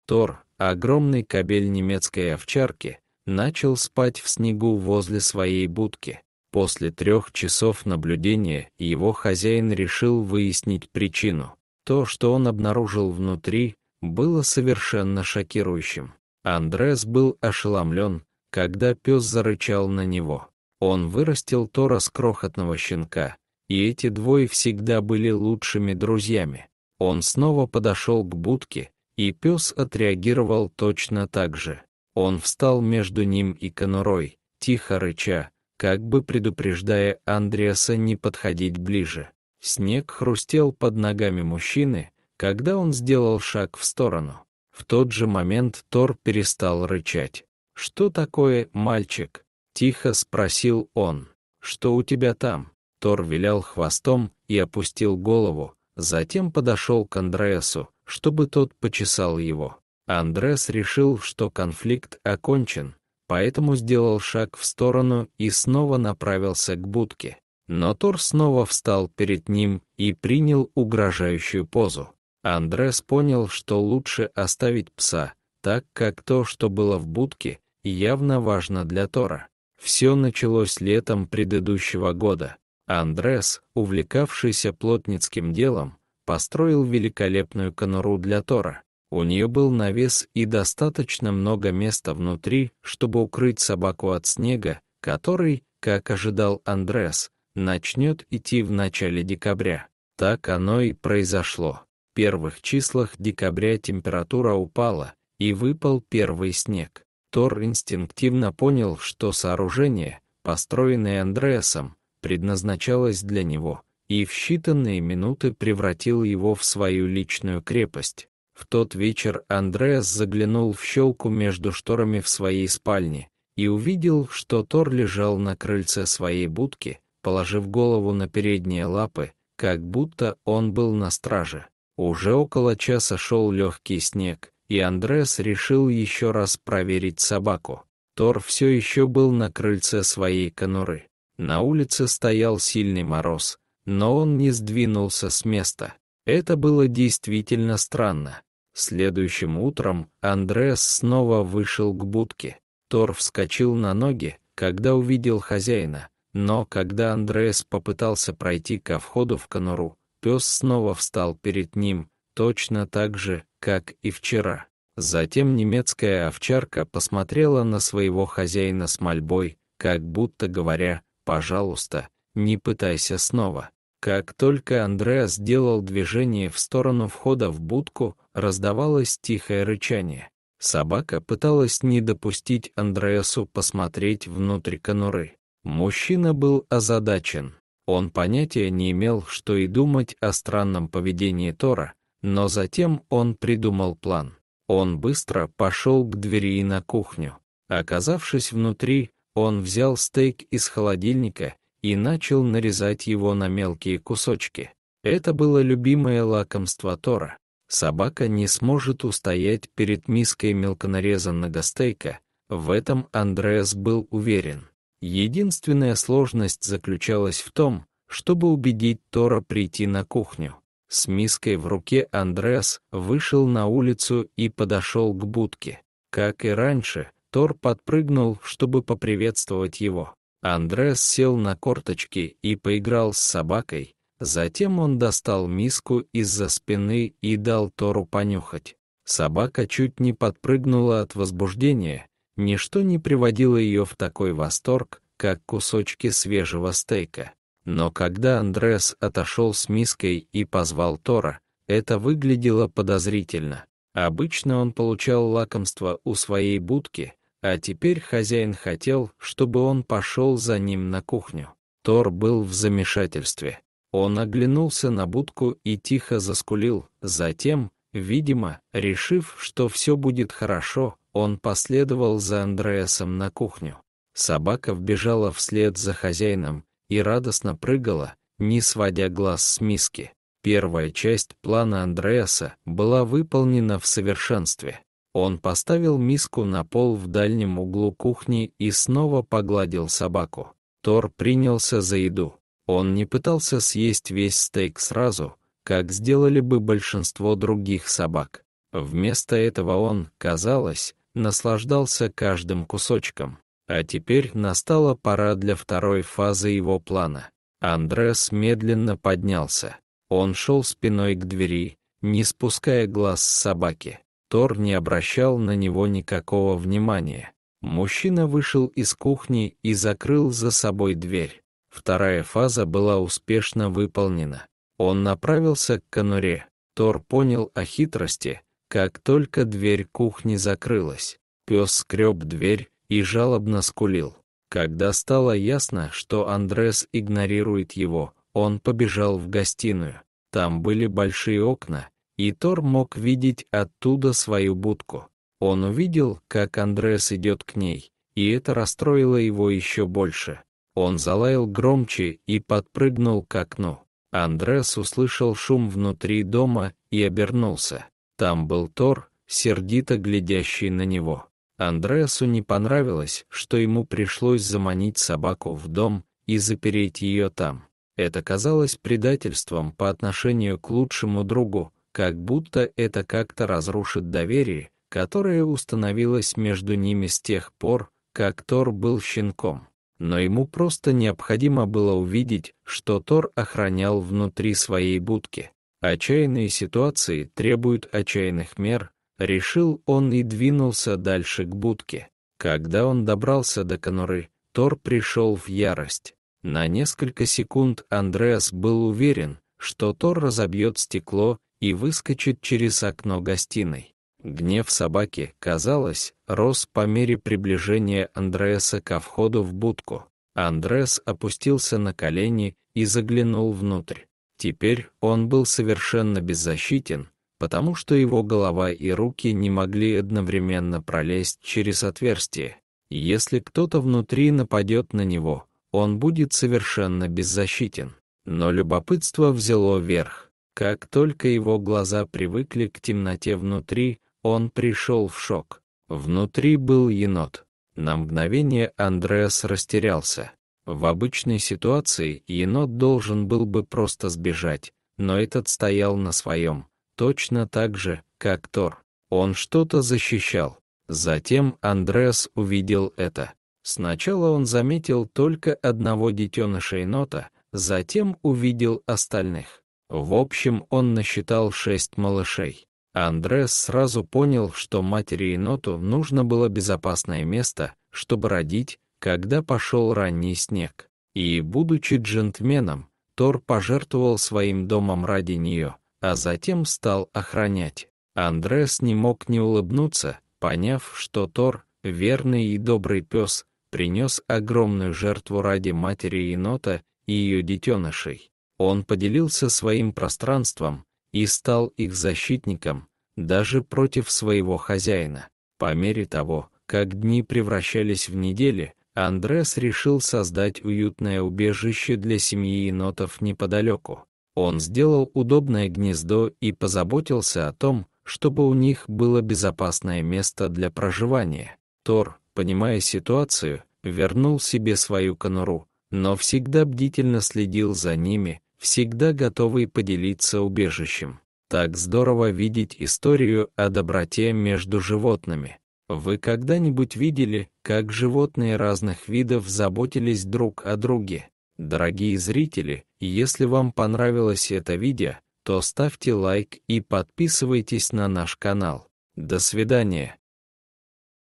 Тор, огромный кобель немецкой овчарки, начал спать в снегу возле своей будки. После 3 часов наблюдения его хозяин решил выяснить причину. То, что он обнаружил внутри, было совершенно шокирующим. Андреас был ошеломлен, когда пес зарычал на него. Он вырастил Тора с крохотного щенка, и эти двое всегда были лучшими друзьями. Он снова подошел к будке, и пес отреагировал точно так же. Он встал между ним и конурой, тихо рыча, как бы предупреждая Андреаса не подходить ближе. Снег хрустел под ногами мужчины, когда он сделал шаг в сторону. В тот же момент Тор перестал рычать. «Что такое, мальчик?» — тихо спросил он. «Что у тебя там?» Тор вилял хвостом и опустил голову, затем подошел к Андреасу, чтобы тот почесал его. Андреас решил, что конфликт окончен, поэтому сделал шаг в сторону и снова направился к будке. Но Тор снова встал перед ним и принял угрожающую позу. Андреас понял, что лучше оставить пса, так как то, что было в будке, явно важно для Тора. Все началось летом предыдущего года. Андреас, увлекавшийся плотницким делом, построил великолепную конуру для Тора. У нее был навес и достаточно много места внутри, чтобы укрыть собаку от снега, который, как ожидал Андреас, начнет идти в начале декабря. Так оно и произошло. В первых числах декабря температура упала, и выпал первый снег. Тор инстинктивно понял, что сооружение, построенное Андреасом, предназначалось для него, и в считанные минуты превратил его в свою личную крепость. В тот вечер Андреас заглянул в щелку между шторами в своей спальне и увидел, что Тор лежал на крыльце своей будки, положив голову на передние лапы, как будто он был на страже. Уже около часа шел легкий снег, и Андреас решил еще раз проверить собаку. Тор все еще был на крыльце своей конуры. На улице стоял сильный мороз, но он не сдвинулся с места. Это было действительно странно. Следующим утром Андреас снова вышел к будке. Тор вскочил на ноги, когда увидел хозяина, но когда Андреас попытался пройти ко входу в конуру, пес снова встал перед ним, точно так же, как и вчера. Затем немецкая овчарка посмотрела на своего хозяина с мольбой, как будто говоря: «Пожалуйста, не пытайся снова». Как только Андреас сделал движение в сторону входа в будку, раздавалось тихое рычание. Собака пыталась не допустить Андреасу посмотреть внутрь конуры. Мужчина был озадачен. Он понятия не имел, что и думать о странном поведении Тора, но затем он придумал план. Он быстро пошел к двери на кухню. Оказавшись внутри, он взял стейк из холодильника и начал нарезать его на мелкие кусочки. Это было любимое лакомство Тора. Собака не сможет устоять перед миской мелконарезанного стейка, в этом Андреас был уверен. Единственная сложность заключалась в том, чтобы убедить Тора прийти на кухню. С миской в руке Андреас вышел на улицу и подошел к будке. Как и раньше, Тор подпрыгнул, чтобы поприветствовать его. Андреас сел на корточки и поиграл с собакой, затем он достал миску из-за спины и дал Тору понюхать. Собака чуть не подпрыгнула от возбуждения, ничто не приводило ее в такой восторг, как кусочки свежего стейка. Но когда Андреас отошел с миской и позвал Тора, это выглядело подозрительно. Обычно он получал лакомство у своей будки, а теперь хозяин хотел, чтобы он пошел за ним на кухню. Тор был в замешательстве. Он оглянулся на будку и тихо заскулил. Затем, видимо, решив, что все будет хорошо, он последовал за Андреасом на кухню. Собака вбежала вслед за хозяином и радостно прыгала, не сводя глаз с миски. Первая часть плана Андреаса была выполнена в совершенстве. Он поставил миску на пол в дальнем углу кухни и снова погладил собаку. Тор принялся за еду. Он не пытался съесть весь стейк сразу, как сделали бы большинство других собак. Вместо этого он, казалось, наслаждался каждым кусочком. А теперь настала пора для второй фазы его плана. Андрес медленно поднялся. Он шел спиной к двери, не спуская глаз с собаки. Тор не обращал на него никакого внимания. Мужчина вышел из кухни и закрыл за собой дверь. Вторая фаза была успешно выполнена. Он направился к конуре. Тор понял о хитрости, как только дверь кухни закрылась. Пес скреб дверь и жалобно скулил. Когда стало ясно, что Андрес игнорирует его, он побежал в гостиную. Там были большие окна, и Тор мог видеть оттуда свою будку. Он увидел, как Андрес идет к ней, и это расстроило его еще больше. Он залаял громче и подпрыгнул к окну. Андрес услышал шум внутри дома и обернулся. Там был Тор, сердито глядящий на него. Андреасу не понравилось, что ему пришлось заманить собаку в дом и запереть ее там. Это казалось предательством по отношению к лучшему другу, как будто это как-то разрушит доверие, которое установилось между ними с тех пор, как Тор был щенком. Но ему просто необходимо было увидеть, что Тор охранял внутри своей будки. Отчаянные ситуации требуют отчаянных мер, решил он и двинулся дальше к будке. Когда он добрался до конуры, Тор пришел в ярость. На несколько секунд Андреас был уверен, что Тор разобьет стекло и выскочит через окно гостиной. Гнев собаки, казалось, рос по мере приближения Андреаса ко входу в будку. Андреас опустился на колени и заглянул внутрь. Теперь он был совершенно беззащитен, потому что его голова и руки не могли одновременно пролезть через отверстие. Если кто-то внутри нападет на него, он будет совершенно беззащитен. Но любопытство взяло верх. Как только его глаза привыкли к темноте внутри, он пришел в шок. Внутри был енот. На мгновение Андреас растерялся. В обычной ситуации енот должен был бы просто сбежать, но этот стоял на своем, точно так же, как Тор. Он что-то защищал. Затем Андреас увидел это. Сначала он заметил только одного детеныша енота, затем увидел остальных. В общем, он насчитал 6 малышей. Андреас сразу понял, что матери еноту нужно было безопасное место, чтобы родить, когда пошел ранний снег. И, будучи джентльменом, Тор пожертвовал своим домом ради нее, а затем стал охранять. Андреас не мог не улыбнуться, поняв, что Тор, верный и добрый пес, принес огромную жертву ради матери енота и ее детенышей. Он поделился своим пространством и стал их защитником, даже против своего хозяина. По мере того, как дни превращались в недели, Андреас решил создать уютное убежище для семьи енотов неподалеку. Он сделал удобное гнездо и позаботился о том, чтобы у них было безопасное место для проживания. Тор, понимая ситуацию, вернул себе свою конуру, но всегда бдительно следил за ними, всегда готовый поделиться убежищем. Так здорово видеть историю о доброте между животными. Вы когда-нибудь видели, как животные разных видов заботились друг о друге? Дорогие зрители, если вам понравилось это видео, то ставьте лайк и подписывайтесь на наш канал. До свидания.